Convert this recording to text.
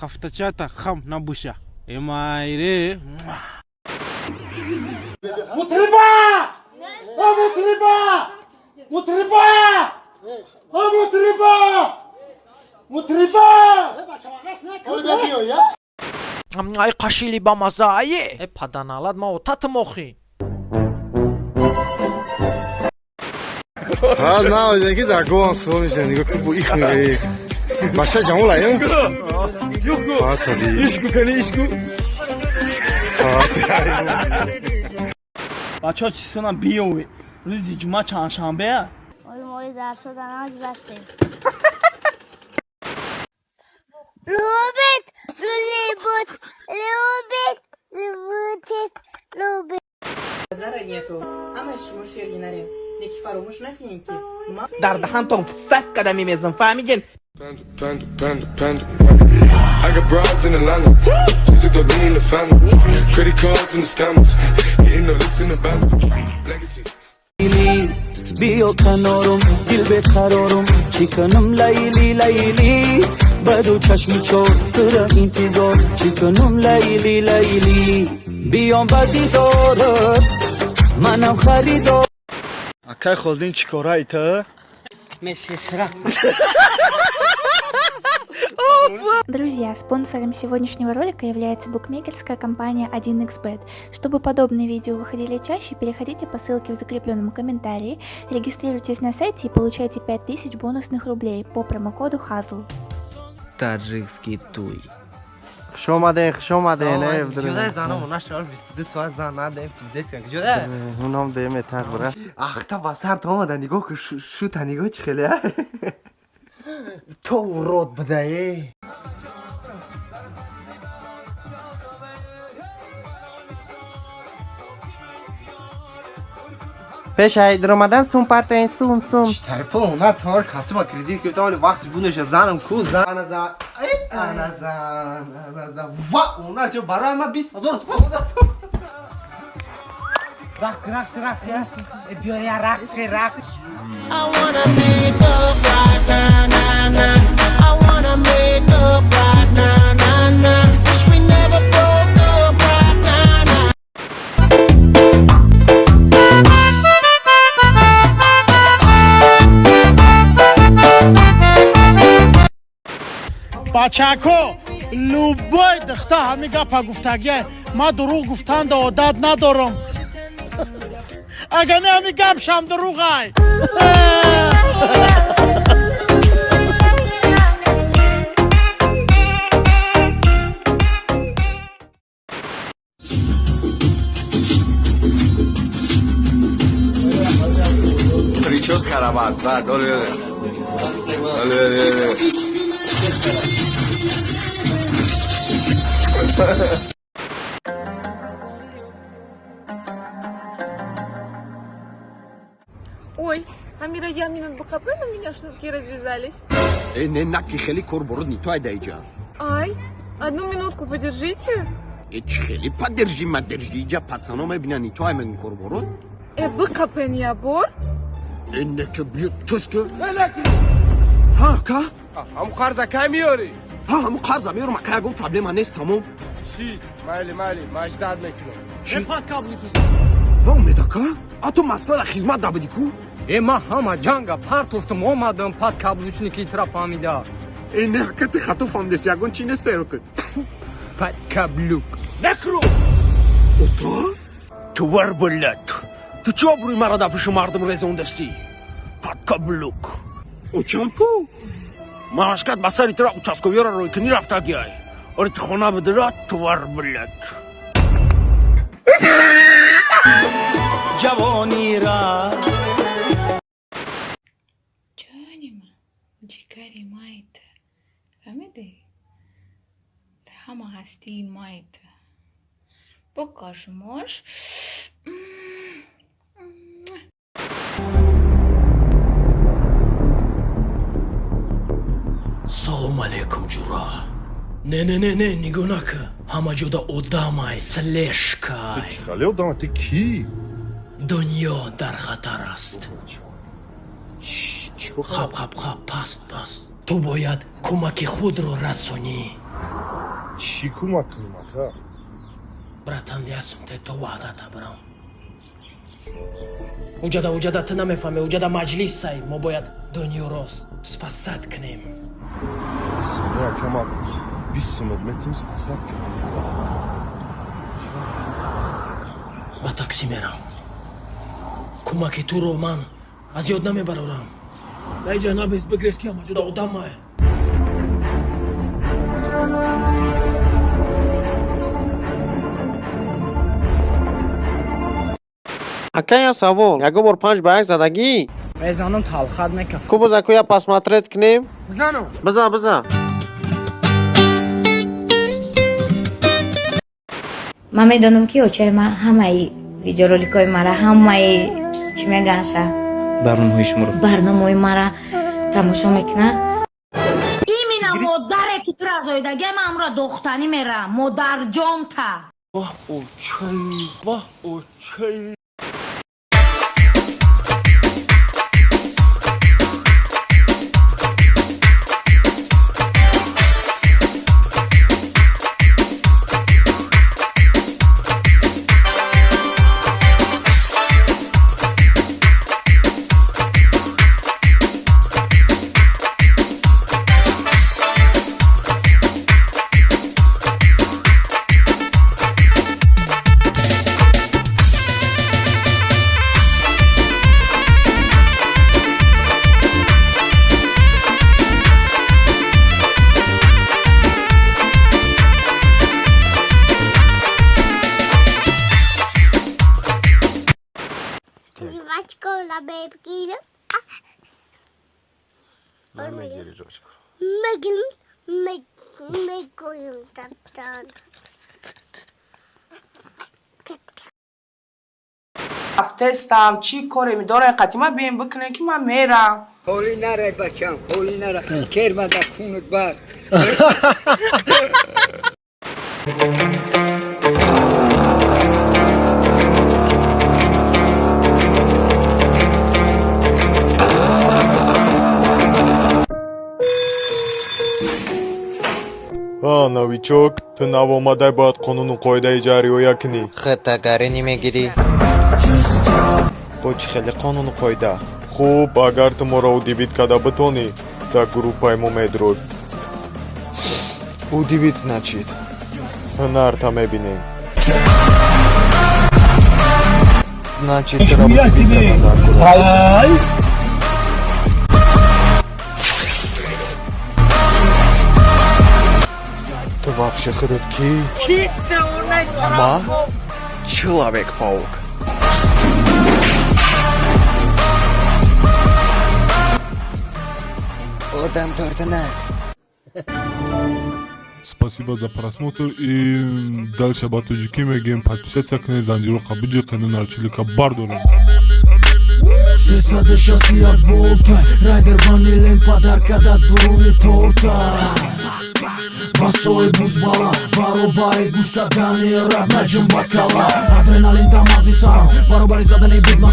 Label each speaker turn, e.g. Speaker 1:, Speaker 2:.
Speaker 1: хафтачата хам набуша. Эмайре.
Speaker 2: Мутриба! Мутриба! Мутриба! Мутриба! Мутриба!
Speaker 3: Ай қашили ба мазаи паданалад ма отат мохи
Speaker 2: 那我给大哥说一下，那个可不一样的，把小酱我来用。啊，这里。İşku kani işku.
Speaker 4: بچه ها چیز کنم بیوی روزی جمعه چند شنبه
Speaker 5: موری درس دادن گذشته روبیت رولیبوت روبیت
Speaker 6: نظر нету همش مشکلی نرین یکی فراموش نکنین که
Speaker 3: در دهنتون صد قدمی میزن فهمیدین
Speaker 7: I got broads in Atlanta, just to throw me in the family. Credit cards and the scammers, getting no licks in the band. Legacies.
Speaker 8: بيو كنورم دل بقرارم چیکنم لیلی لیلی بدو چشم چور تر انتظار چیکنم لیلی لیلی بیام بدی دارد منم خریدار
Speaker 4: اکای خولدین چی کاره ایتا؟
Speaker 6: مشهشرا
Speaker 9: Друзья, спонсором сегодняшнего ролика является букмекерская компания 1xbet. Чтобы подобные видео выходили чаще, переходите по ссылке в закрепленном комментарии, регистрируйтесь на сайте и получайте 5000 бонусных рублей по промокоду HAZL.
Speaker 3: таджикский туй
Speaker 2: خوش اومده نه
Speaker 3: جدا زنم اونا شعار 22 ساعت زن نده پیزیس کن جدا
Speaker 2: اونام دیم تر اخ تا بسر تا اومده نگاه که شو تا نگاه چی خیلی
Speaker 3: تو رود بدهی
Speaker 2: پیش در اومدن سوم پرتین سوم
Speaker 3: طرف اونا تار کسی با کردیت که بتالی وقتی بونش زنم کو زن انا زن و اونا چه برای ما 20000 تومان داد رقص بیاری رقص
Speaker 8: I wanna make up right now, nah, nah. I wanna make up right now, nah, nah. Wish we never broke up right now, nah.
Speaker 4: بچه‌ها لوبای دخته همین گپا گفتگیه ما دروغ گفتن ده عادت ندارم اگر نه همین گپ شم دروغه
Speaker 7: Прическа карават, да, доле.
Speaker 10: Ой, а Мирая минут БКП на меня шнурки развязались.
Speaker 2: نه نکی خیلی کوربورد نی تو ای دیجا
Speaker 10: Ай, одну минутку подержите.
Speaker 2: چی خیلی подержи مدержی جا پتسانو میبینن نی تو ای من کوربورد
Speaker 10: БКП не обор.
Speaker 2: اینه که بیو توش که ها که
Speaker 1: هم قرضه که میاری؟
Speaker 2: ها همون قرضه میارم که اگه پرابلم نیست تمام
Speaker 1: چی؟ مالی مجدد میکنم
Speaker 2: چی؟ ها اومده که؟ اتو مسکو در خدمت دا بدی کو؟
Speaker 11: ما همه جنگ پرتوستم اومدم پد کابلوشنی که طرف فهمیده
Speaker 2: اینه حکت خطو فهمدست یکون چی نسته رو کن
Speaker 11: پد کابلوک
Speaker 2: نکرو اوتا؟ تو ور بلد تو چه بروی مرا در پیش مردم رزوندستی؟ پد کابلوک او چم کو؟ ماشکت بسری ترا اوچاسکویی را روی کنی رفته گیای آره تو خونه بدرات تو ور بلد
Speaker 8: جوانی رفت
Speaker 9: جانم جگری مایت فهمیدی؟ همه هستی مایت بکاشمش
Speaker 8: سلام علیکم جورا نه نگاه نکن همه جدا ادامای سلشکای
Speaker 2: خاله ادامه تی کی؟
Speaker 8: دنیا در خطر است خب پس تو باید کمک خود رو رسونی
Speaker 7: چی کمک کنیم اکا؟
Speaker 2: Bratан, jasno te to wadata, bro. Uđada, ty namefame, uđada majlisaj, mo boyad dunyo rost, sfasad knem.
Speaker 7: نه کما 20 سنت متیم سپاسات کنیم
Speaker 2: Ba taksi meram. Kumaki tu roman, az yod name baroram. Daj jana bez begreski ama juda udama hai.
Speaker 3: Акая савол, яго бор 5 ба 1 задагӣ?
Speaker 11: Мезанам талхат мекаф.
Speaker 3: Ку буза ку я посмотреть кунем?
Speaker 11: Бизану.
Speaker 3: Биза.
Speaker 5: من میدونم که اوچه ما همه ویدیورولیکای مرا همه چی میگن شا برنامه مرا تماشا میکنه ایمینا مادر تو ترازویدگی من امرا دختنی میرم مادر جان تا
Speaker 3: واه اوچای
Speaker 5: Жвачку на бейбки. Мегоюм таптан.
Speaker 6: افتستم چی کاری میداره قطیما بیم بکنه که من میرم
Speaker 11: Holy nara bacham, holy nara. Kerma da kunut bar.
Speaker 7: новичок, ты навомадай бояд қонуну қоидаи ҷариёя кунӣ.
Speaker 3: хаттагаре немегирӣ?
Speaker 7: Почи хеле қонуну қоида. Хуб, агар ту моро удивид када битонӣ, дар группаи мо медрӯй. Удивид значит, ҳунарта мебинем. Значит, тра удивид када дар группа. Ты вообще ходит ки? Ма? Человек-паук. Адам Торденак. Спасибо за просмотр и дальше батуджики мегем подписаться к Незанжиру Кабиджи канал Чилика Бардуром.
Speaker 8: Сесаде шаси от волта Райдер ванилен подарка да дуруни торта Басой бузбала Баробари гушка дани раб наджим бакала Адреналин тамази сарам Баробари задани будма